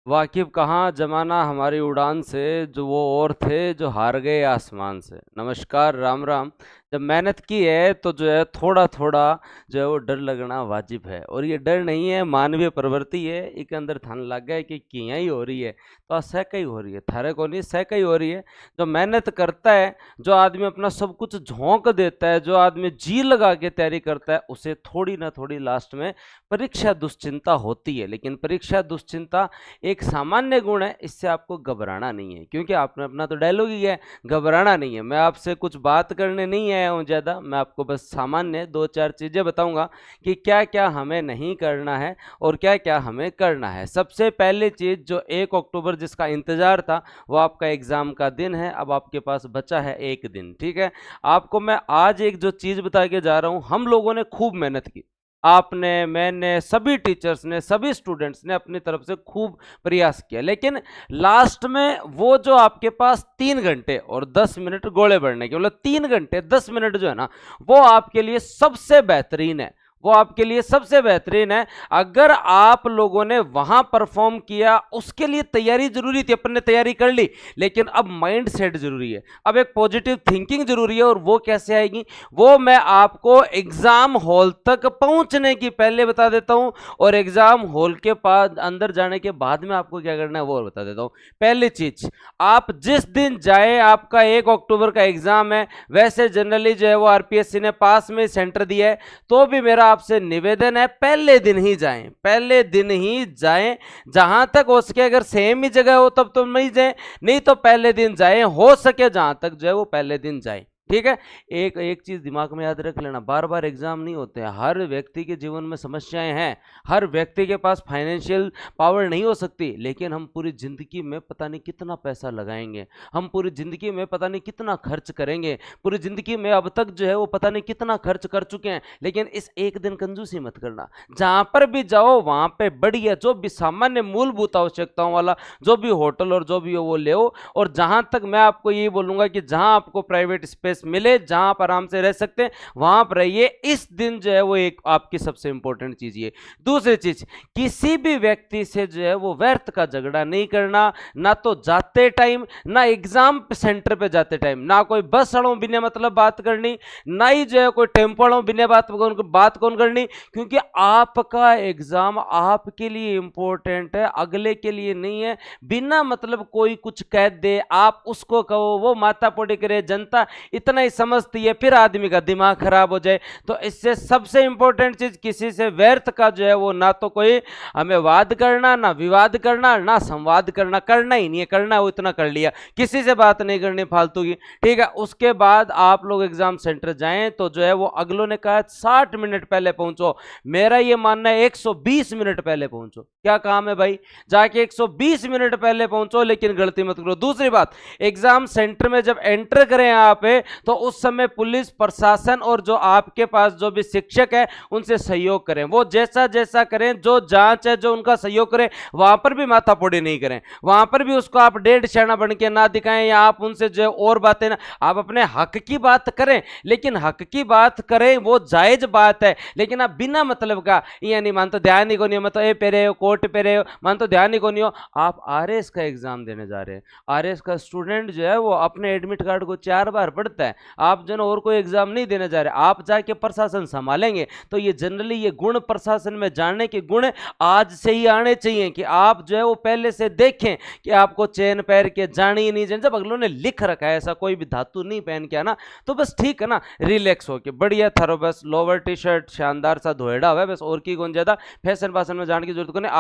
वाकिब कहाँ जमाना हमारी उड़ान से, जो वो और थे जो हार गए आसमान से। नमस्कार, राम राम। जब मेहनत की है तो जो है थोड़ा थोड़ा जो है वो डर लगना वाजिब है, और ये डर नहीं है, मानवीय प्रवृत्ति है। एक अंदर थान लग गया कि किया ही हो रही है तो सहका ही हो रही है, थारे को नहीं सहका ही हो रही है। जो मेहनत करता है, जो आदमी अपना सब कुछ झोंक देता है, जो आदमी जी लगा के तैयारी करता है, उसे थोड़ी ना थोड़ी लास्ट में परीक्षा दुश्चिंता होती है। लेकिन परीक्षा दुश्चिंता एक सामान्य गुण है, इससे आपको घबराना नहीं है, क्योंकि आपने अपना तो डायलॉग ही है, घबराना नहीं है। मैं आपसे कुछ बात करने नहीं आया हूं ज़्यादा, मैं आपको बस सामान्य दो चार चीज़ें बताऊंगा कि क्या क्या हमें नहीं करना है और क्या क्या हमें करना है। सबसे पहली चीज़, जो 1 अक्टूबर जिसका इंतजार था, वो आपका एग्ज़ाम का दिन है। अब आपके पास बचा है एक दिन, ठीक है। आपको मैं आज एक जो चीज़ बता के जा रहा हूँ, हम लोगों ने खूब मेहनत की, आपने, मैंने, सभी टीचर्स ने, सभी स्टूडेंट्स ने अपनी तरफ से खूब प्रयास किया, लेकिन लास्ट में वो जो आपके पास 3 घंटे और 10 मिनट गोले बढ़ने के, मतलब 3 घंटे 10 मिनट जो है ना, वो आपके लिए सबसे बेहतरीन है। वो आपके लिए सबसे बेहतरीन है। अगर आप लोगों ने वहां परफॉर्म किया, उसके लिए तैयारी जरूरी थी, अपन ने तैयारी कर ली, लेकिन अब माइंड सेट जरूरी है, अब एक पॉजिटिव थिंकिंग जरूरी है। और वो कैसे आएगी, वो मैं आपको एग्जाम हॉल तक पहुंचने की पहले बता देता हूं, और एग्जाम हॉल के पास अंदर जाने के बाद में आपको क्या करना है वो बता देता हूं। पहली चीज, आप जिस दिन जाए, आपका 1 अक्टूबर का एग्जाम है, वैसे जनरली जो है वो आरपीएससी ने पास में सेंटर दिया है, तो भी मेरा आपसे निवेदन है, पहले दिन ही जाएं, पहले दिन ही जाएं। जहां तक हो सके, अगर सेम ही जगह हो तब तो नहीं जाएं, नहीं तो पहले दिन जाएं, हो सके जहां तक जो है वो पहले दिन जाएं, ठीक है। एक एक चीज दिमाग में याद रख लेना, बार बार एग्जाम नहीं होते हैं। हर व्यक्ति के जीवन में समस्याएं हैं, हर व्यक्ति के पास फाइनेंशियल पावर नहीं हो सकती, लेकिन हम पूरी जिंदगी में पता नहीं कितना पैसा लगाएंगे, हम पूरी जिंदगी में पता नहीं कितना खर्च करेंगे, पूरी जिंदगी में अब तक जो है वो पता नहीं कितना खर्च कर चुके हैं। लेकिन इस एक दिन कंजूसी मत करना, जहां पर भी जाओ वहां पे बढ़िया, जो भी सामान्य मूलभूत आवश्यकताओं वाला जो भी होटल और जो भी हो वो ले। और जहां तक मैं आपको यही बोलूंगा कि जहां आपको प्राइवेट स्पेस मिले, जहां आप आराम से रह सकते हैं, वहां पर रहिए। इस दिन जो है वो एक आपकी सबसे इंपॉर्टेंट चीज ये। दूसरी चीज, किसी भी व्यक्ति से जो है वो व्यर्थ का झगड़ा नहीं करना, ना तो जाते टाइम, ना एग्जाम सेंटर पे जाते टाइम, ना कोई बस वालों बिना मतलब बात करनी, ना ही जो है कोई टेम्पो वालों बिना बात कौन करनी, क्योंकि आपका एग्जाम आपके लिए इंपॉर्टेंट है, अगले के लिए नहीं है। बिना मतलब कोई कुछ कह दे, आप उसको कहो, वो माथापोड़ी करे, जनता इतना ही समझती है, फिर आदमी का दिमाग खराब हो जाए। तो इससे सबसे इंपॉर्टेंट चीज, किसी से व्यर्थ का जो है वो ना तो कोई हमें वाद करना, ना विवाद करना, ना संवाद करना, करना ही नहीं है, करना है वो इतना कर लिया, किसी से बात नहीं करनी फालतू की, ठीक है। उसके बाद आप लोग एग्जाम सेंटर जाएं तो जो है वो, अगलों ने कहा 60 मिनट पहले पहुंचो, मेरा ये मानना है 120 मिनट पहले पहुंचो। क्या काम है भाई, जाके 120 मिनट पहले पहुंचो, लेकिन गलती मत करो। दूसरी बात, एग्जाम सेंटर में जब एंटर करें आप, तो उस समय पुलिस प्रशासन और जो आपके पास जो भी शिक्षक है उनसे सहयोग करें, वो जैसा जैसा करें, जो जांच है जो उनका सहयोग करें, वहां पर भी माथापोड़ी नहीं करें, वहां पर भी उसको आप डेढ़ शाना बन के ना दिखाएं, या आप उनसे जो और बातें ना, आप अपने हक की बात करें, लेकिन हक की बात करें वो जायज बात है, लेकिन आप बिना मतलब का, ये नहीं मान तो ध्यान ही को नहीं हो, मतलब ये पहरे हो, कोट पहरे हो, मान तो ध्यान ही को नहीं हो। आप आरएस का एग्जाम देने जा रहे हैं, आरएस का स्टूडेंट जो है वो अपने एडमिट कार्ड को 4 बार पढ़ता है, आप जो और कोई एग्जाम नहीं देने जा रहे, आप जाके प्रशासन संभालेंगे। तो ये जनरली ये गुण प्रशासन में जानने के गुण आज से ही आने चाहिए, कि आप जो है वो पहले से देखें कि आपको चेन पहन के जानी ही नहीं जानी। जब अगलों ने लिख रखा है ऐसा कोई भी धातु नहीं पहन के आना, तो बस ठीक है ना, रिलैक्स होके बढ़िया थारो, बस लोअर टी शर्ट शानदार सा धोएड़ा हुआ है, बस और की कौन ज्यादा फैशन फाशन में जाने की जरूरत को नहीं,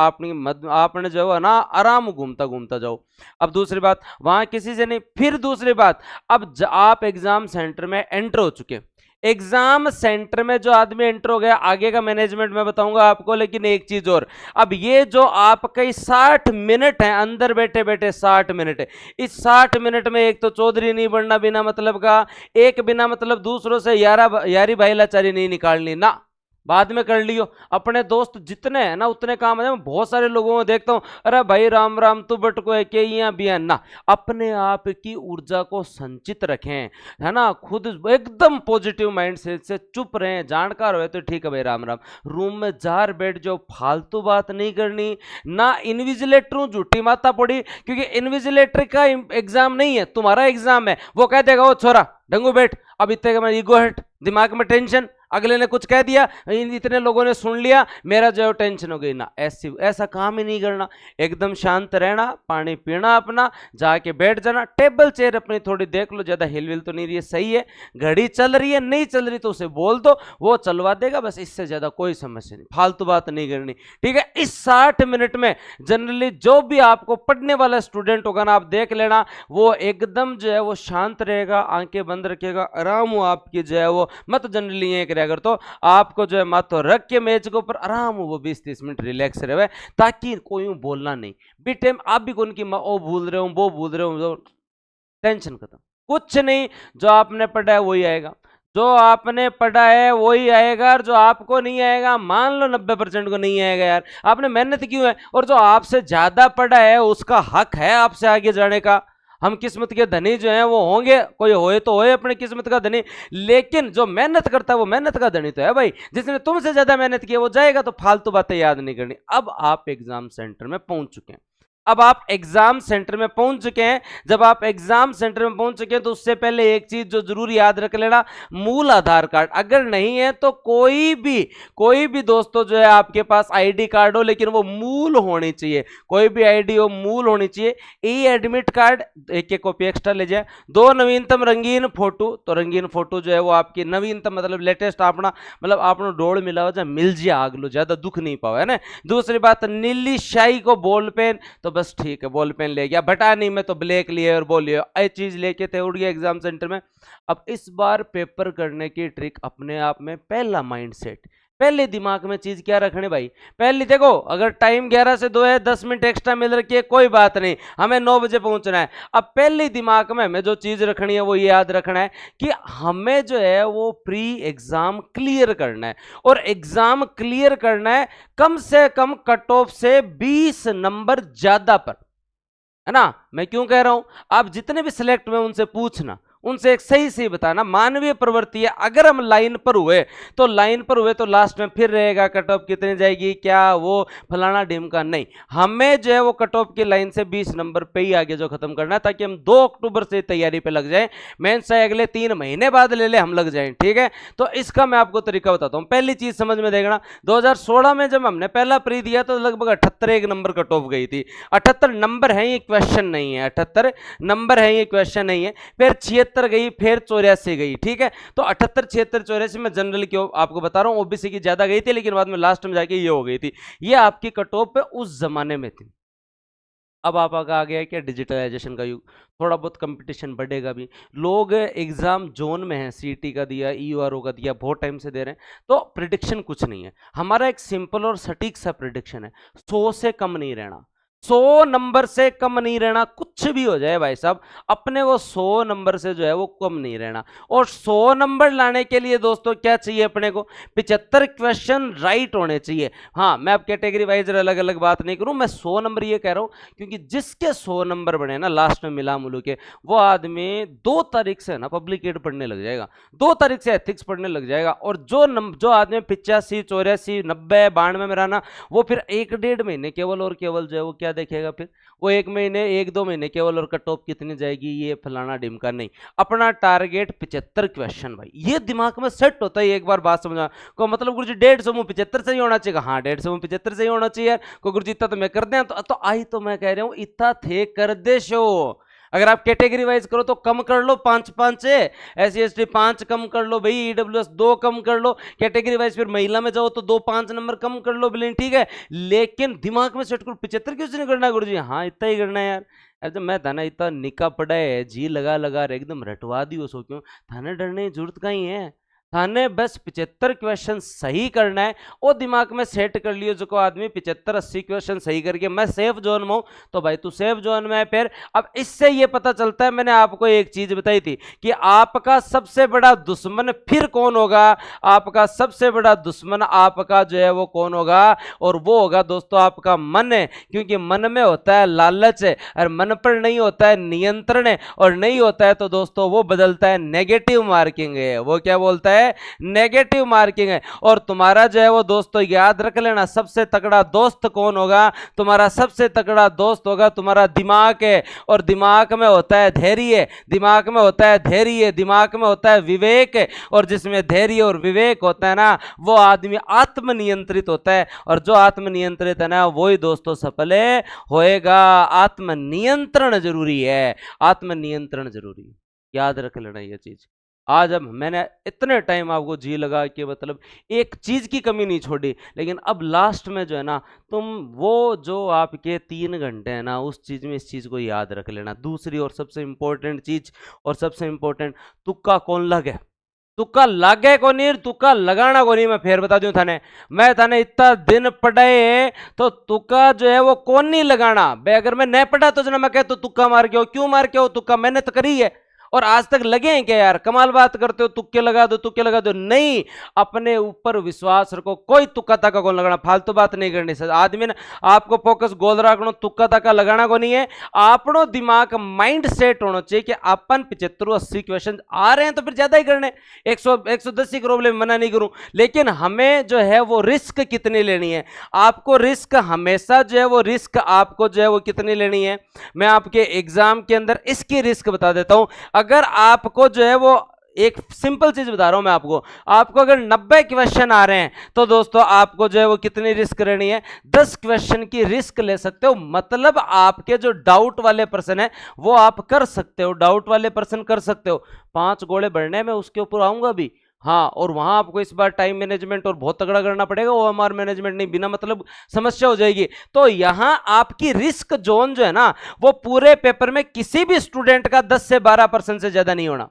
आपने जो है ना आराम घूमता घूमता जाओ। अब दूसरी बात, वहां किसी से नहीं। फिर दूसरी बात, अब आप एग्जाम सेंटर में एंटर हो चुके, एग्जाम सेंटर में जो आदमी एंटर हो गया, आगे का मैनेजमेंट मैं बताऊंगा आपको, लेकिन एक चीज और, अब ये जो आपके 60 मिनट है, अंदर बैठे बैठे 60 मिनट है, इस 60 मिनट में एक तो चौधरी नहीं बनना बिना मतलब का, एक बिना मतलब दूसरों से यारी भाईलाचारी नहीं निकालनी ना, बाद में कर लियो। अपने दोस्त जितने हैं ना उतने काम है। मैं बहुत सारे लोगों को देखता हूँ, अरे भाई राम राम तू बटको है के यहाँ भी है ना। अपने आप की ऊर्जा को संचित रखें, है ना, खुद एकदम पॉजिटिव माइंड से चुप रहें, जानकार हो तो ठीक है भाई राम राम। रूम में जार बैठ जाओ, फालतू बात नहीं करनी ना। इन्विजिलेटर हूँ झूठी माता पड़ी, क्योंकि इन्विजिलेटर का एग्जाम नहीं है, तुम्हारा एग्जाम है। वो कह देगा ओ छोरा ढंगू बैठ, अब इतने का ईगो हट, दिमाग में टेंशन, अगले ने कुछ कह दिया, इतने लोगों ने सुन लिया, मेरा जो है टेंशन हो गई ना। ऐसा काम ही नहीं करना, एकदम शांत रहना, पानी पीना, अपना जाके बैठ जाना। टेबल चेयर अपनी थोड़ी देख लो, ज्यादा हिल विल तो नहीं रही है, सही है। घड़ी चल रही है, नहीं चल रही तो उसे बोल दो, वो चलवा देगा, बस इससे ज्यादा कोई समस्या नहीं, फालतू बात नहीं करनी, ठीक है। इस 60 मिनट में जनरली जो भी आपको पढ़ने वाला स्टूडेंट होगा ना, आप देख लेना, वो एकदम जो है वो शांत रहेगा, आंखें बंद रखेगा, आराम हो आपकी जो है वो, मत जनरली ये अगर तो आपको जो है माथो रख के मेज के ऊपर आराम हो, वो 20-30 मिनट रिलैक्स रहे, ताकि कोई बोलना नहीं। बी टाइम आप भी कौन की ओ भूल रहे हो, वो भूल रहे हो, टेंशन खत्म, कुछ नहीं। जो आपने पढ़ा है वही आएगा, जो आपने पढ़ा है वही आएगा, और जो आपको नहीं आएगा, मान लो 90% को नहीं आएगा यार, आपने मेहनत क्यों है। और जो आपसे ज्यादा पढ़ा है उसका हक है आपसे आगे जाने का। हम किस्मत के धनी जो हैं वो होंगे, कोई होए तो होए अपने किस्मत का धनी, लेकिन जो मेहनत करता है वो मेहनत का धनी तो है भाई। जिसने तुमसे ज्यादा मेहनत की है वो जाएगा, तो फालतू बातें याद नहीं करनी। अब आप एग्जाम सेंटर में पहुंच चुके हैं, अब आप एग्जाम सेंटर में पहुंच चुके हैं। जब आप एग्जाम सेंटर में पहुंच चुके हैं तो उससे पहले एक चीज जो जरूर याद रख लेना, मूल आधार कार्ड। अगर नहीं है तो कोई भी दोस्तों जो है आपके पास आईडी कार्ड हो, लेकिन वो मूल होनी चाहिए, कोई भी आईडी हो मूल होनी चाहिए। ई एडमिट कार्ड एक कॉपी एक्स्ट्रा ले जाए। 2 नवीनतम रंगीन फोटो, तो रंगीन फोटो जो है वो आपकी नवीनतम मतलब लेटेस्ट, अपना मतलब आपने डोल मिला हो, मिल जाए आग लो, ज्यादा दुख नहीं पाओ, है ना। दूसरी बात, नीली शाही को बॉल पेन, तो बस ठीक है, बॉल पेन ले गया, बटा नहीं मैं तो ब्लैक लिए और बॉल लिया, ये चीज लेके थे उड़ गया एग्जाम सेंटर में। अब इस बार पेपर करने की ट्रिक अपने आप में, पहला माइंडसेट, पहले दिमाग में चीज क्या रखनी भाई। पहले देखो, अगर टाइम 11 से 2 है, 10 मिनट एक्स्ट्रा मिल रखी है, कोई बात नहीं, हमें 9 बजे पहुंचना है। अब पहले दिमाग में हमें जो चीज रखनी है वो ये याद रखना है कि हमें जो है वो प्री एग्जाम क्लियर करना है, और एग्जाम क्लियर करना है कम से कम कट ऑफ से 20 नंबर ज्यादा पर, है ना। मैं क्यों कह रहा हूं, आप जितने भी सिलेक्ट में उनसे पूछना, उनसे एक सही सही बताना, मानवीय प्रवृत्ति है। अगर हम लाइन पर हुए तो लास्ट में फिर रहेगा कट ऑफ कितनी जाएगी, क्या वो फलाना ढिमका, नहीं। हमें जो है वो कट ऑफ की लाइन से 20 नंबर पे ही आगे जो खत्म करना है, ताकि हम 2 अक्टूबर से तैयारी पे लग जाएं, मेंस चाहे अगले 3 महीने बाद ले ले, हम लग जाएं, ठीक है। तो इसका मैं आपको तरीका बताता हूं। पहली चीज समझ में देखना, 2016 में जब हमने पहला प्री दिया तो लगभग 78 नंबर कट ऑफ गई थी। 78 नंबर है, ये क्वेश्चन नहीं है, 78 नंबर है, ये क्वेश्चन नहीं है। फिर 76 गई, फिर 84 गई, ठीक है। तो 78, 76, 84 में जनरल क्यों आपको बता रहा हूं, ओबीसी की ज्यादा गई थी, लेकिन बाद में लास्ट में जाके ये हो गई थी। ये आपकी कट ऑफ पे उस जमाने में थी। अब आप आ गया क्या डिजिटलाइजेशन का युग, थोड़ा बहुत कंपटीशन बढ़ेगा भी, लोग एग्जाम जोन में हैं, सीटी का दिया, ईयूआरओ का दिया, बहुत टाइम से दे रहे हैं, तो प्रिडिक्शन कुछ नहीं है। हमारा एक सिंपल और सटीक सा प्रिडिक्शन है, 100 से कम नहीं रहना, 100 नंबर से कम नहीं रहना, कुछ भी हो जाए भाई साहब, अपने को 100 नंबर से जो है वो कम नहीं रहना। और 100 नंबर लाने के लिए दोस्तों क्या चाहिए अपने को, 75 क्वेश्चन राइट होने चाहिए। हाँ, मैं अब कैटेगरी वाइज अलग अलग बात नहीं करूं, मैं 100 नंबर ये कह रहा हूं क्योंकि जिसके 100 नंबर बने ना लास्ट में मिला मुलू के, वो आदमी 2 तारीख से ना पब्लिक एड पढ़ने लग जाएगा, 2 तारीख से एथिक्स पढ़ने लग जाएगा। और जो आदमी 85, 84, 90, 92 में रहना, वो फिर 1-1.5 महीने केवल और केवल जो है वो क्या देखेगा, फिर वो 1 महीने 1-2 महीने केवल, और कट ऑफ कितनी जाएगी, ये फलाना डिमका नहीं। अपना टारगेट 75 क्वेश्चन भाई, ये दिमाग में सेट होता है। एक बार बात समझा को, मतलब गुरुजी 150 में 75 से ही होना चाहिए, हाँ 150 में 75 से ही होना चाहिए यार, को गुरुजी इतना तो मैं कर दें, तो आई तो मैं कह रहा हूँ इतना थे कर दे शो। अगर आप कैटेगरी वाइज करो तो कम कर लो, 5-5 है, SC/ST 5 कम कर लो भाई, EWS 2 कम कर लो, कैटेगरी वाइज फिर महिला में जाओ तो 2-5 नंबर कम कर लो बिलिंग, ठीक है। लेकिन दिमाग में सेट करो 75 क्यों नहीं करना गुरुजी, हाँ इतना ही करना है यार। अरे मैं था ना इतना निका पड़ा है, जी लगा लगा एकदम रटवा दी, सो क्यों थाने डरने की जरूरत कहीं है। थाने बस 75 क्वेश्चन सही करना है, वो दिमाग में सेट कर लियो जो आदमी 75-80 क्वेश्चन सही करके मैं सेफ जोन में हूं, तो भाई तू सेफ जोन में है। फिर अब इससे ये पता चलता है, मैंने आपको एक चीज बताई थी कि आपका सबसे बड़ा दुश्मन फिर कौन होगा, आपका सबसे बड़ा दुश्मन आपका जो है वो कौन होगा, और वो होगा दोस्तों आपका मन है, क्योंकि मन में होता है लालच है, और मन पर नहीं होता है नियंत्रण है, और नहीं होता है तो दोस्तों वो बदलता है नेगेटिव मार्किंग है। वो क्या बोलता है, नेगेटिव मार्किंग है। और तुम्हारा जो है वो दोस्तों याद रख लेना, सबसे तगड़ा दोस्त कौन होगा, तुम्हारा सबसे तगड़ा दोस्त होगा तुम्हारा दिमाग है। और दिमाग में होता है धैर्य, दिमाग में होता है धैर्य, दिमाग में होता है विवेक है, और जिसमें धैर्य और विवेक होता है ना, वो आदमी आत्मनियंत्रित होता है, और जो आत्मनियंत्रित है ना वही दोस्तों सफल होएगा। आत्मनियंत्रण जरूरी है, आत्मनियंत्रण जरूरी है, याद रख लेना ये चीज। आज अब मैंने इतने टाइम आपको जी लगा कि मतलब एक चीज की कमी नहीं छोड़ी, लेकिन अब लास्ट में जो है ना, तुम वो जो आपके 3 घंटे हैं ना, उस चीज में इस चीज को याद रख लेना। दूसरी और सबसे इंपॉर्टेंट चीज, और सबसे इंपॉर्टेंट, तुक्का कौन लगे, तुक्का लागे को नहीं, तुक्का लगाना को नहीं। मैं फिर बता दूं थाने, मैं थाने इतना दिन पढ़े तो तुक्का जो है वो कौन नहीं लगाना बे। अगर मैं नहीं पढ़ा तो जना मैं कह तो तुक्का मार के हो, क्यों मार के हो तुक्का, मैंने तो करी है, और आज तक लगे हैं क्या यार, कमाल बात करते हो, तुक्के लगा दो तुक्के लगा दो। नहीं, अपने ऊपर विश्वास रखो, कोई तुक्का तक्का को लगाना, फालतू बात नहीं करनी सर आदमी ने। आपको फोकस गोल रखना, तुक्का तक्का लगाना को नहीं है। आपनो दिमाग माइंड सेट होना चाहिए कि अपन 75-80 क्वेश्चन आ रहे हैं तो फिर ज्यादा ही करने, 110 ही करो, मना नहीं करूं, लेकिन हमें जो है वो रिस्क कितनी लेनी है। आपको रिस्क हमेशा जो है वो रिस्क आपको जो है वो कितनी लेनी है, मैं आपके एग्जाम के अंदर इसकी रिस्क बता देता हूं। अगर आपको जो है वो एक सिंपल चीज बता रहा हूं मैं आपको अगर 90 क्वेश्चन आ रहे हैं तो दोस्तों आपको जो है वो कितनी रिस्क लेनी है, 10 क्वेश्चन की रिस्क ले सकते हो। मतलब आपके जो डाउट वाले पर्सन है वो आप कर सकते हो, डाउट वाले पर्सन कर सकते हो। 5 गोले बढ़ने में उसके ऊपर आऊंगा भी, हाँ, और वहां आपको इस बार टाइम मैनेजमेंट और बहुत तगड़ा करना पड़ेगा, वो हमारा मैनेजमेंट नहीं, बिना मतलब समस्या हो जाएगी। तो यहां आपकी रिस्क जोन जो है ना, वो पूरे पेपर में किसी भी स्टूडेंट का 10 से 12% से ज्यादा नहीं होना,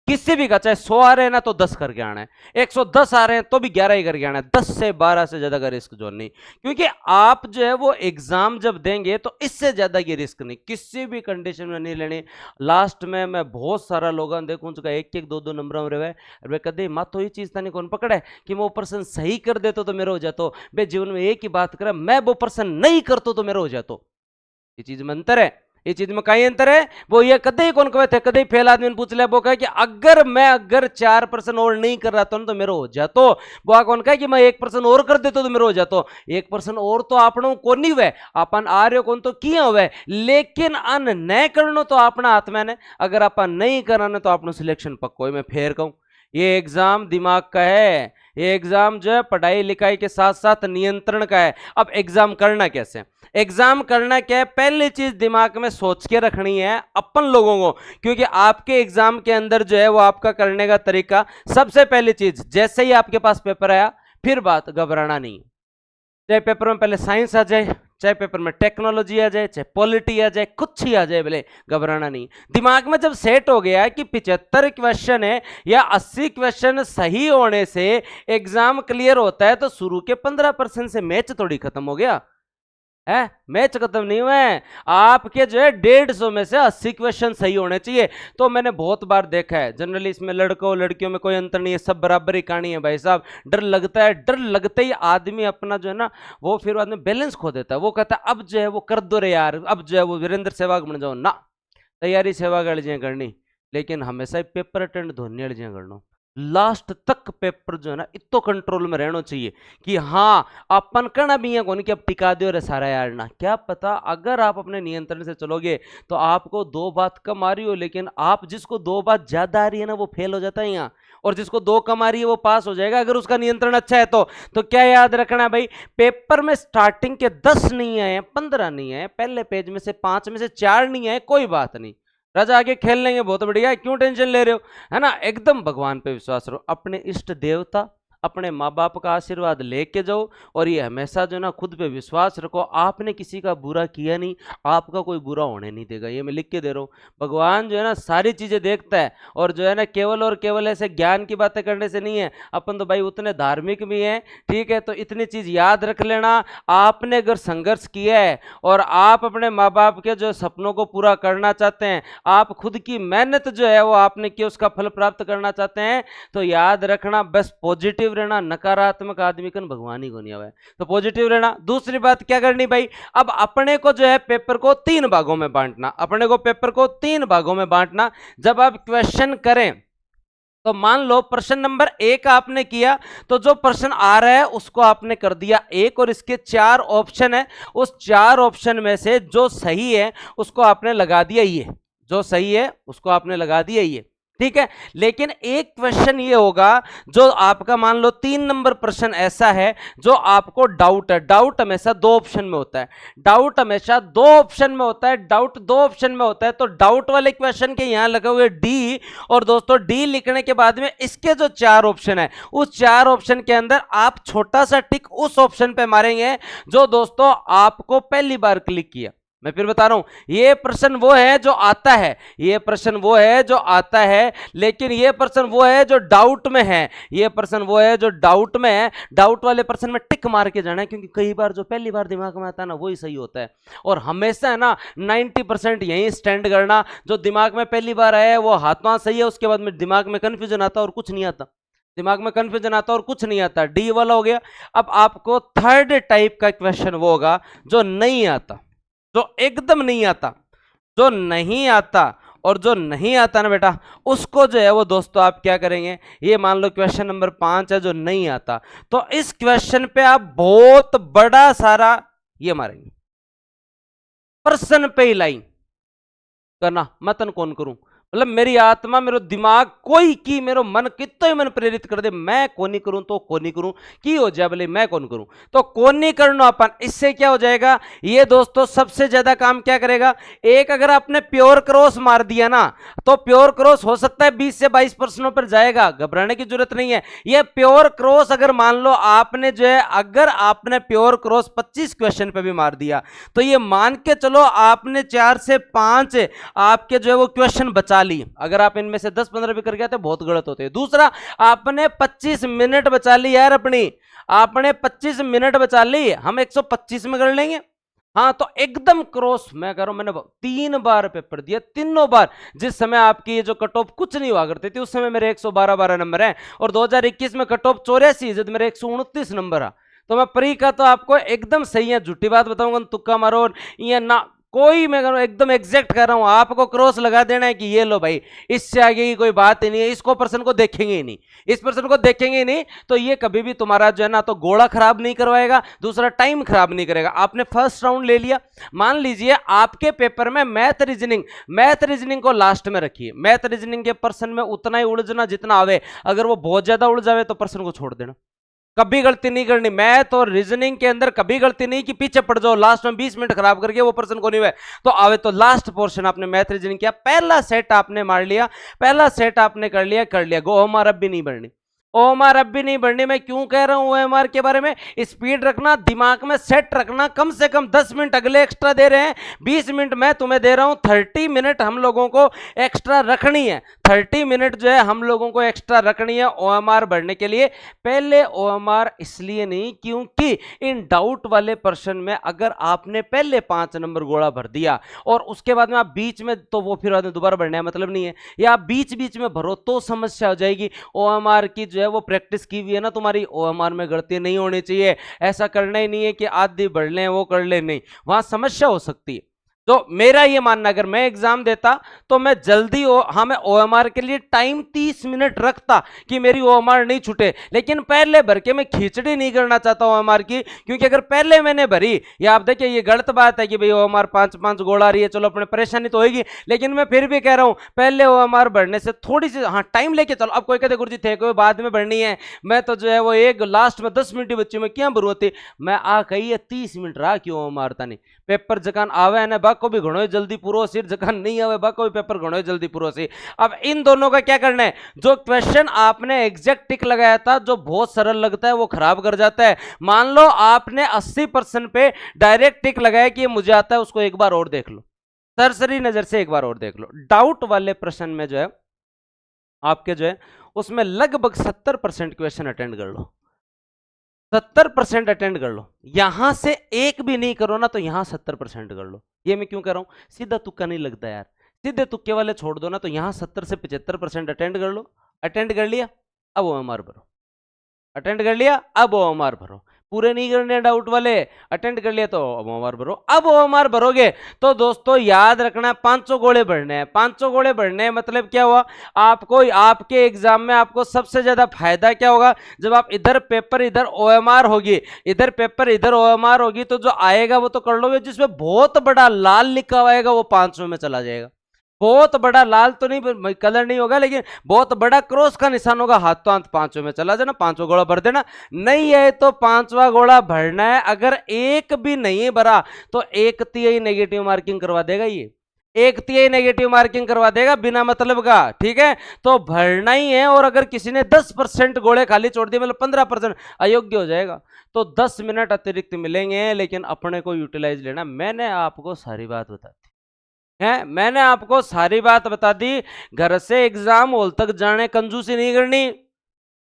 किसी भी का। चाहे 100 आ रहे हैं ना तो 10 करके आना है, 110 आ रहे हैं तो भी 11 ही करके आना है, 10 से 12 से ज्यादा का रिस्क जोन नहीं। क्योंकि आप जो है वो एग्जाम जब देंगे तो इससे ज्यादा की रिस्क नहीं, किसी भी कंडीशन में नहीं लेनी। लास्ट में मैं बहुत सारा लोगों देखूं जो 1-1, 2-2 नंबर में रहे, वे कदे मातो ये चीज नहीं कौन पकड़े कि मैं वो पर्सन सही कर देता तो मेरा हो जातो, बे जीवन में एक ही बात करे, मैं वो पर्सन नहीं करता तो मेरा हो जातो। ये चीज में अंतर है, ये चीज में कई अंतर है। वो ये कदे ही कौन कहे थे, कदे ही फेल आदमी ने पूछ लिया, वो कहे कि अगर 4% और नहीं कर रहा था तो मेरा हो जातो। वो कौन कहे कि मैं 1% और कर देता तो मेरा हो जातो। 1% और तो आपनो को नहीं हुए, अपन आ रहे हो कौन तो किया हुए, लेकिन अन न करनो तो अपना हाथ में ने, अगर अपन नहीं कराने तो अपनो सिलेक्शन पक्को है। मैं फेर कहूं, ये एग्जाम दिमाग का है, ये एग्जाम जो है पढ़ाई लिखाई के साथ साथ नियंत्रण का है। अब एग्जाम करना कैसे, एग्जाम करना क्या है, पहली चीज दिमाग में सोच के रखनी है अपन लोगों को, क्योंकि आपके एग्जाम के अंदर जो है वो आपका करने का तरीका, सबसे पहली चीज जैसे ही आपके पास पेपर आया फिर बात घबराना नहीं। चाहे पेपर में पहले साइंस आ जाए, चाहे पेपर में टेक्नोलॉजी आ जाए, चाहे पॉलिटी आ जाए, कुछ ही आ जाए, बोले घबराना नहीं। दिमाग में जब सेट हो गया कि 75 क्वेश्चन है या 80 क्वेश्चन सही होने से एग्जाम क्लियर होता है, तो शुरू के 15% से मैच थोड़ी खत्म हो गया है, मैच खत्म नहीं हुए। आपके जो है 150 में से 80 क्वेश्चन सही होने चाहिए। तो मैंने बहुत बार देखा है, जनरली इसमें लड़कों लड़कियों में कोई अंतर नहीं है, सब बराबर ही कहानी है भाई साहब। डर लगता है, डर लगते ही आदमी अपना जो है ना वो फिर आदमी बैलेंस खो देता है। वो कहता है अब जो है वो कर दो रे यार, अब जो है वो वीरेंद्र सहवाग बन जाओ ना, तैयारी सहवाग वाली करनी, लेकिन हमेशा पेपर अटेंड धोनी वाली करना। लास्ट तक पेपर जो है ना इतो कंट्रोल में रहना चाहिए कि हाँ अपन करना भी है कौन कि अब टिका दो रे सारा यार ना। क्या पता अगर आप अपने नियंत्रण से चलोगे तो आपको 2 बात कम आ रही हो, लेकिन आप जिसको 2 बात ज्यादा आ रही है ना वो फेल हो जाता है यहाँ, और जिसको 2 कम आ रही है वो पास हो जाएगा अगर उसका नियंत्रण अच्छा है तो क्या याद रखना है भाई, पेपर में स्टार्टिंग के 10 नहीं आए, 15 नहीं आए, पहले पेज में से 5 में से 4 नहीं आए, कोई बात नहीं, राजा आगे खेल लेंगे, बहुत बढ़िया है, क्यों टेंशन ले रहे हो, है ना। एकदम भगवान पे विश्वास रहो, अपने इष्ट देवता अपने माँ बाप का आशीर्वाद लेके जाओ और ये हमेशा जो ना खुद पे विश्वास रखो, आपने किसी का बुरा किया नहीं, आपका कोई बुरा होने नहीं देगा, ये मैं लिख के दे रहा हूँ। भगवान जो है ना सारी चीजें देखता है, और जो है ना केवल और केवल ऐसे ज्ञान की बातें करने से नहीं है, अपन तो भाई उतने धार्मिक भी हैं, ठीक है। तो इतनी चीज याद रख लेना, आपने अगर संघर्ष किया है और आप अपने माँ बाप के जो सपनों को पूरा करना चाहते हैं, आप खुद की मेहनत जो है वो आपने की उसका फल प्राप्त करना चाहते हैं, तो याद रखना बस पॉजिटिव रहना, नकारात्मक आदमी का भगवान ही को नहीं आवे, तो पॉजिटिव रहना। दूसरी बात क्या करनी भाई, अब अपने को जो है पेपर को 3 भागों में बांटना, अपने को पेपर को 3 भागों में बांटना। जब आप क्वेश्चन करें तो मान लो प्रश्न नंबर 1 आपने किया, तो जो प्रश्न आ रहा है उसको आपने कर दिया 1, और इसके 4 ऑप्शन है, उस 4 ऑप्शन में से जो सही है उसको आपने लगा दिया ये, जो सही है उसको आपने लगा दिया ये, ठीक है। लेकिन एक क्वेश्चन ये होगा जो आपका मान लो 3 नंबर प्रश्न ऐसा है जो आपको डाउट है, डाउट हमेशा 2 ऑप्शन में होता है, डाउट हमेशा 2 ऑप्शन में होता है, डाउट 2 ऑप्शन में होता है, तो डाउट वाले क्वेश्चन के यहां लगे हुए डी, और दोस्तों डी लिखने के बाद में इसके जो 4 ऑप्शन है उस 4 ऑप्शन के अंदर आप छोटा सा टिक उस ऑप्शन पे मारेंगे जो दोस्तों आपको पहली बार क्लिक किया। मैं फिर बता रहा हूं, ये प्रश्न वो है जो आता है, ये प्रश्न वो है जो आता है, लेकिन ये प्रश्न वो है जो डाउट में है, ये प्रश्न वो है जो डाउट में है। डाउट वाले प्रश्न में टिक मार के जाना है, क्योंकि कई बार जो पहली बार दिमाग में आता है ना वही सही होता है, और हमेशा है ना 90% यही स्टैंड करना, जो दिमाग में पहली बार आया है वो हाथों सही है, उसके बाद में दिमाग में कंफ्यूजन आता और कुछ नहीं आता, दिमाग में कंफ्यूजन आता और कुछ नहीं आता, डी वाला हो गया। अब आपको थर्ड टाइप का क्वेश्चन वो होगा जो नहीं आता, जो एकदम नहीं आता, जो नहीं आता, और जो नहीं आता ना बेटा उसको जो है वो दोस्तों आप क्या करेंगे, ये मान लो क्वेश्चन नंबर 5 है जो नहीं आता, तो इस क्वेश्चन पे आप बहुत बड़ा सारा ये मारेंगे, प्रश्न पे ही लाइन करना, मतन कौन करूं, मतलब मेरी आत्मा मेरो दिमाग कोई की मेरो मन कितो ही मन प्रेरित कर दे, मैं कोनी करूं तो कोनी करूं की हो जाए भले मैं कौन करूं, तो कोनी करना अपन। इससे क्या हो जाएगा, ये दोस्तों सबसे ज्यादा काम क्या करेगा, एक अगर आपने प्योर क्रॉस मार दिया ना, तो प्योर क्रॉस हो सकता है 20 से 22 प्रश्नों पर जाएगा, घबराने की जरूरत नहीं है। ये प्योर क्रॉस अगर मान लो आपने जो है, अगर आपने प्योर क्रॉस 25 क्वेश्चन पे भी मार दिया, तो ये मान के चलो आपने 4 से 5 आपके जो है वो क्वेश्चन बचा ली। अगर आप इनमें से 10-15 भी कर गए तो बहुत गलत होते हैं। दूसरा, आपने 25 मिनट बचा ली यार, अपनी आपने 25 मिनट बचा ली, हम 125 में कर लेंगे। हाँ, तो एकदम क्रॉस मैं कह रहा हूं, मैंने 3 बार पेपर दिया, तीनों बार जिस समय आपकी ये जो कट ऑफ कुछ नहीं हुआ करती थी उस समय मेरे 112 नंबर हैं, और 2021 में कट ऑफ 84 जब मेरे 129 नंबर आ, तो मैं प्री का तो आपको एकदम सही है, झूठी बात बताऊंगा तुक्का मारो ये ना, कोई मैं एकदम एग्जैक्ट कर रहा हूं, आपको क्रॉस लगा देना है कि ये लो भाई, इससे आगे की कोई बात ही नहीं है, इसको पर्सन को देखेंगे ही नहीं, इस पर्सन को देखेंगे ही नहीं, तो ये कभी भी तुम्हारा जो है ना तो गोला खराब नहीं करवाएगा, दूसरा टाइम खराब नहीं करेगा। आपने फर्स्ट राउंड ले लिया, मान लीजिए आपके पेपर में मैथ रीजनिंग को लास्ट में रखिए, मैथ रीजनिंग के पर्सन में उतना ही उलझना जितना आवे, अगर वो बहुत ज्यादा उलझ जावे तो पर्सन को छोड़ देना, कभी गलती नहीं करनी। मैथ और रीजनिंग के अंदर कभी गलती नहीं कि पीछे पड़ जाओ, लास्ट में 20 मिनट खराब करके वो पर्सन को नहीं हुए तो आवे, तो लास्ट पोर्शन आपने मैथ रीजनिंग किया, पहला सेट आपने मार लिया, पहला सेट आपने कर लिया, गो ओएमआर अब भी नहीं बढ़नी, ओएमआर अब भी नहीं बढ़नी। मैं क्यों कह रहा हूं ओएमआर के बारे में, स्पीड रखना, दिमाग में सेट रखना, कम से कम 10 मिनट अगले एक्स्ट्रा दे रहे हैं, 20 मिनट मैं तुम्हें दे रहा हूं, 30 मिनट हम लोगों को एक्स्ट्रा रखनी है, 30 मिनट जो है हम लोगों को एक्स्ट्रा रखनी है ओएमआर बढ़ने के लिए। पहले ओएमआर इसलिए नहीं क्योंकि इन डाउट वाले प्रश्न में अगर आपने पहले 5 नंबर गोला भर दिया और उसके बाद में आप बीच में, तो वो फिर दोबारा बढ़ने का मतलब नहीं है, या आप बीच बीच में भरो तो समस्या हो जाएगी। ओएमआर की जो है वो प्रैक्टिस की हुई है ना तुम्हारी, ओएमआर में गलती नहीं होनी चाहिए, ऐसा करना ही नहीं है कि आदि बढ़ लें वो कर ले, नहीं, वहां समस्या हो सकती है। तो मेरा ये मानना, अगर मैं एग्जाम देता तो मैं जल्दी मैं ओएमआर के लिए टाइम 30 मिनट रखता कि मेरी ओएमआर नहीं छूटे, लेकिन पहले भर के मैं खिचड़ी नहीं करना चाहता ओएमआर की, क्योंकि अगर पहले मैंने भरी, या आप देखिए ये गलत बात है कि भाई ओएमआर 5-5 गोल आ रही है, चलो अपने परेशानी तो होगी, लेकिन मैं फिर भी कह रहा हूं पहले ओएमआर बढ़ने से थोड़ी सी टाइम लेके चलो। अब कोई कहते गुरुजी थे कोई बाद में बढ़नी है, मैं तो जो है वो एक लास्ट में 10 मिनट बच्चे में क्या बरूती, मैं आ कही है 30 मिनट रहा क्यों ओएमआर था नहीं, पेपर जकान आवे ने बक बाको भी घणो जल्दी पूरो सी, जगह नहीं आवे बाको भी पेपर घणो जल्दी पूरो सी। अब इन दोनों का क्या करना है, जो क्वेश्चन आपने एग्जैक्ट टिक लगाया था जो बहुत सरल लगता है वो खराब कर जाता है। मान लो आपने 80% पे डायरेक्ट टिक लगाया कि ये मुझे आता है, उसको एक बार और देख लो, सरसरी नजर से एक बार और देख लो। डाउट वाले प्रश्न में जो है आपके जो है उसमें लगभग 70% क्वेश्चन अटेंड कर लो, 70% अटेंड कर लो। यहां से एक भी नहीं करो ना तो यहां 70% कर लो। ये मैं क्यों कर रहा हूं, सीधा तुक्का नहीं लगता यार, सीधे तुक्के वाले छोड़ दो ना, तो यहां 70 से 75% अटेंड कर लो। अटेंड कर लिया, अब ओएमआर भरो। अटेंड कर लिया, अब ओएमआर भरो। पूरे नहीं करने डाउट वाले, अटेंड कर लिया तो ओएमआर भरो। अब ओएमआर भरोगे तो दोस्तों याद रखना 500 गोले भरने हैं। 500 गोले भरने हैं मतलब क्या हुआ, आपको आपके एग्जाम में आपको सबसे ज्यादा फायदा क्या होगा, जब आप इधर पेपर इधर ओएमआर होगी, इधर पेपर इधर ओएमआर होगी, तो जो आएगा वो तो कर लोगे, जिसमें बहुत बड़ा लाल लिखा हुआ आएगा वो 500 में चला जाएगा। बहुत बड़ा लाल तो नहीं, कलर नहीं होगा, लेकिन बहुत बड़ा क्रॉस का निशान होगा, हाथ तो हाथ 500 में चला जाना, 500 गोला भर देना। नहीं है तो 5वां गोला भरना है। अगर एक भी नहीं भरा तो 1/3 नेगेटिव मार्किंग करवा देगा, ये 1/3 नेगेटिव मार्किंग करवा देगा बिना मतलब का, ठीक है। तो भरना ही है। और अगर किसी ने 10% गोले खाली छोड़ दिए, मतलब 15% अयोग्य हो जाएगा, तो 10 मिनट अतिरिक्त मिलेंगे, लेकिन अपने को यूटिलाइज लेना। मैंने आपको सारी बात बता दी है, मैंने आपको सारी बात बता दी। घर से एग्जाम हॉल तक जाने कंजूसी नहीं करनी,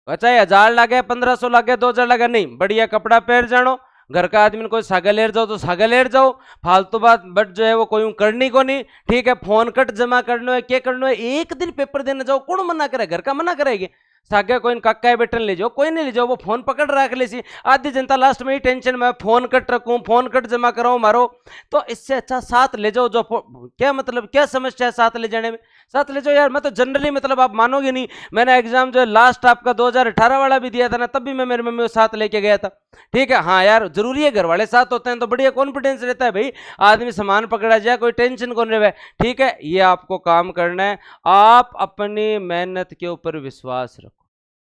चाहे 1000 लगे 1500 लगे 2000 लगे, नहीं, बढ़िया कपड़ा पहन जानो। घर का आदमी कोई सागा लेर जाओ तो सागा लेर जाओ, फालतू बात बट जो है वो कोई करनी को नहीं, ठीक है। फोन कट जमा करना है, क्या करना है, एक दिन पेपर देने जाओ, कौन मना करे, घर का मना करेगी। सागे कोई काका बेटन ले जाओ, कोई नहीं ले जाओ, वो फोन पकड़ रख ले सी। आधी जनता लास्ट में ही टेंशन में, फोन कट रखूं, फोन कट जमा कराऊं मारो। तो इससे अच्छा साथ ले जाओ, जो क्या मतलब क्या समस्या है साथ ले जाने में, साथ ले जाओ यार। मैं तो जनरली मतलब आप मानोगे नहीं, मैंने एग्जाम जो है लास्ट आपका 2018 वाला भी दिया था ना, तब भी मैं मेरी मम्मी को साथ लेके गया था, ठीक है। हाँ यार जरूरी है, घर वाले साथ होते हैं तो बढ़िया कॉन्फिडेंस रहता है भाई, आदमी सामान पकड़ा जाए, कोई टेंशन कौन रहे, ठीक है। ये आपको काम करना है, आप अपनी मेहनत के ऊपर विश्वास रखो।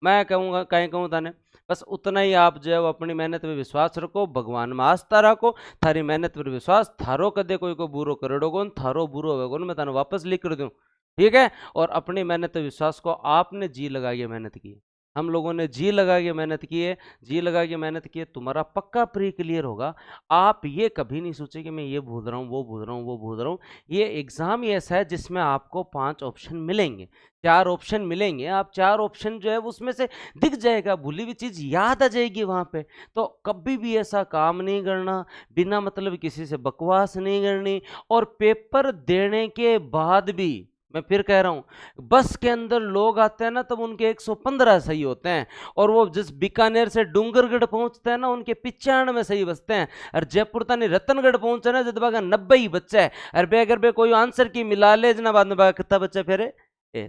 मैं कहूँगा कहीं कहूँ ताने बस उतना ही आप जो है वो अपनी मेहनत पे विश्वास रखो, भगवान में आस्था रखो, थारी मेहनत पर विश्वास, थारो कदे कोई को बुरो करेडो कौन, थारो बुरो होगा कौन, मैं ताने वापस लिख कर दूँ, ठीक है। और अपनी मेहनत पे विश्वास को, आपने जी लगा के मेहनत की, हम लोगों ने जी लगा के मेहनत की है, जी लगा के मेहनत की है, तुम्हारा पक्का प्री क्लियर होगा। आप ये कभी नहीं सोचे कि मैं ये भूल रहा हूँ, वो भूल रहा हूँ, वो भूल रहा हूँ। ये एग्जाम ही ऐसा है जिसमें आपको 5 ऑप्शन मिलेंगे, 4 ऑप्शन मिलेंगे, आप 4 ऑप्शन जो है उसमें से दिख जाएगा, भूली हुई चीज याद आ जाएगी वहां पे। तो कभी भी ऐसा काम नहीं करना, बिना मतलब किसी से बकवास नहीं करनी। और पेपर देने के बाद भी मैं फिर कह रहा हूं, बस के अंदर लोग आते हैं ना तब उनके 115 सही होते हैं, और वो जिस बीकानेर से डूंगरगढ़ पहुंचते हैं ना उनके 95 सही बचते हैं, और जयपुर तक रतनगढ़ पहुंचे ना जब 90 ही बच्चा है। अरे अगर बे कोई आंसर की मिला ले जना बाद में कितना बच्चा फिर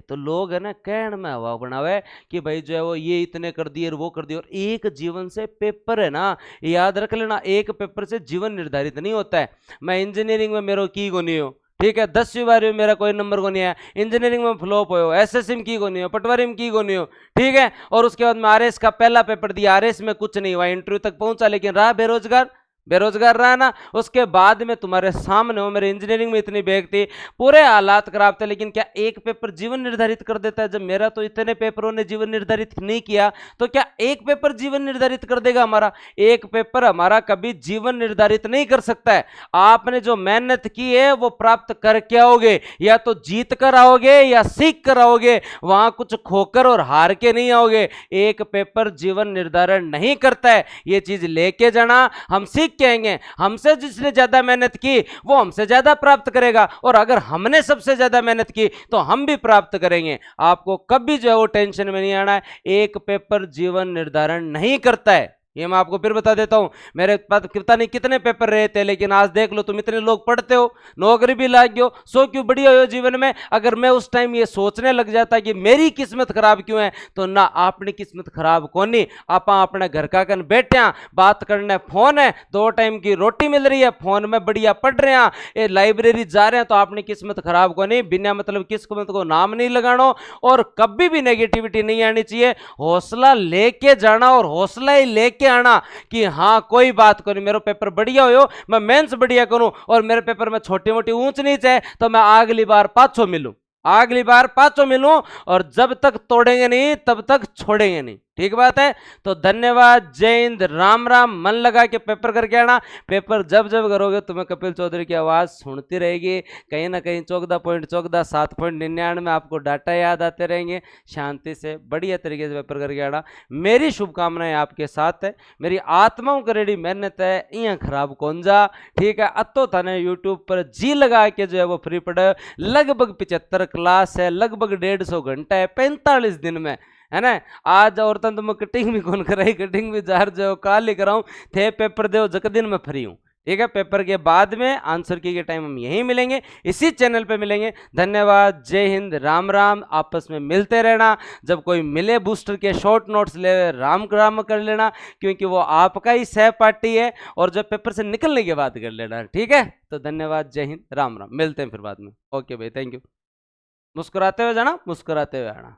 तो लोग है ना कहण में हवा बनावे कि भाई जो है वो ये इतने कर दिए वो कर दिए। और एक जीवन से पेपर है ना, याद रख लेना, एक पेपर से जीवन निर्धारित नहीं होता है। मैं इंजीनियरिंग में मेरे की को नहीं हो, ठीक है, 10वीं बार में मेरा कोई नंबर को नहीं आया, इंजीनियरिंग में फ्लॉप हो, एसएससी में की को नहीं हो, पटवारी में की को नहीं हो, ठीक है। और उसके बाद में आरएस का पहला पेपर दिया, आरएस में कुछ नहीं हुआ, इंटरव्यू तक पहुंचा लेकिन रहा बेरोजगार, बेरोजगार रहा ना। उसके बाद में तुम्हारे सामने हो, मेरे इंजीनियरिंग में इतनी बैग थी, पूरे हालात खराब थे, लेकिन क्या एक पेपर जीवन निर्धारित कर देता है? जब मेरा तो इतने पेपरों ने जीवन निर्धारित नहीं किया, तो क्या एक पेपर जीवन निर्धारित कर देगा हमारा? एक पेपर हमारा कभी जीवन निर्धारित नहीं कर सकता है। आपने जो मेहनत की है वो प्राप्त करके आओगे, या तो जीत कर आओगे या सीख कर आओगे, वहां कुछ खोकर और हार के नहीं आओगे। एक पेपर जीवन निर्धारण नहीं करता है, ये चीज लेके जाना। हम सीख के आएंगे, हमसे जिसने ज्यादा मेहनत की वो हमसे ज्यादा प्राप्त करेगा, और अगर हमने सबसे ज्यादा मेहनत की तो हम भी प्राप्त करेंगे। आपको कभी जो है वो टेंशन में नहीं आना है, एक पेपर जीवन निर्धारण नहीं करता है। ये मैं आपको फिर बता देता हूं, मेरे पास पता नहीं कितने पेपर रहे थे, लेकिन आज देख लो तुम इतने लोग पढ़ते हो, नौकरी भी लाग गयो, सो क्यों बढ़िया हो जीवन में। अगर मैं उस टाइम ये सोचने लग जाता कि मेरी किस्मत खराब क्यों है, तो ना अपनी किस्मत खराब कोनी, आप अपने घर का कन बैठे बात करने, फोन है, 2 टाइम की रोटी मिल रही है, फोन में बढ़िया पढ़ रहे हैं, ये लाइब्रेरी जा रहे हैं, तो अपनी किस्मत खराब को नहीं, बिना मतलब किस्मत को नाम नहीं लगाना। और कभी भी नेगेटिविटी नहीं आनी चाहिए, हौसला लेके जाना, और हौसला ही लेके के आना कि हाँ कोई बात करो, मेरा पेपर बढ़िया हो, मैं मेंस बढ़िया करूं और मेरे पेपर में छोटी मोटी ऊंच नीच है तो मैं अगली बार 500 मिलूं, अगली बार 500 मिलूं, और जब तक तोड़ेंगे नहीं तब तक छोड़ेंगे नहीं। ठीक बात है। तो धन्यवाद, जय हिंद, राम राम। मन लगा के पेपर करके आना। पेपर जब जब करोगे तुम्हें कपिल चौधरी की आवाज सुनती रहेगी, कहीं ना कहीं 14.14 7.99 में आपको डाटा याद आते रहेंगे। शांति से बढ़िया तरीके से पेपर करके आना। मेरी शुभकामनाएं आपके साथ है, मेरी आत्माओं करेड़ी मेहनत है, इं खराब कौन जा। ठीक है, अतो थाने यूट्यूब पर जी लगा के जो है वो फ्री पढ़े, लगभग 75 क्लास है, लगभग 150 घंटा है, 45 दिन में, है ना। आज औरतन तो मैं कटिंग भी कौन कराई, कटिंग भी जार जो काल ही कराऊं थे, पेपर दो जक दिन में फ्री हूं। ठीक है, पेपर के बाद में आंसर की के टाइम हम यहीं मिलेंगे, इसी चैनल पे मिलेंगे। धन्यवाद, जय हिंद, राम राम। आपस में मिलते रहना, जब कोई मिले बूस्टर के शॉर्ट नोट्स ले राम राम कर लेना, क्योंकि वो आपका ही सहपाठी है, और जब पेपर से निकलने के बाद कर लेना। ठीक है, तो धन्यवाद, जय हिंद, राम राम। मिलते हैं फिर बाद में। ओके भाई, थैंक यू। मुस्कुराते हुए जाना, मुस्कुराते हुए आना।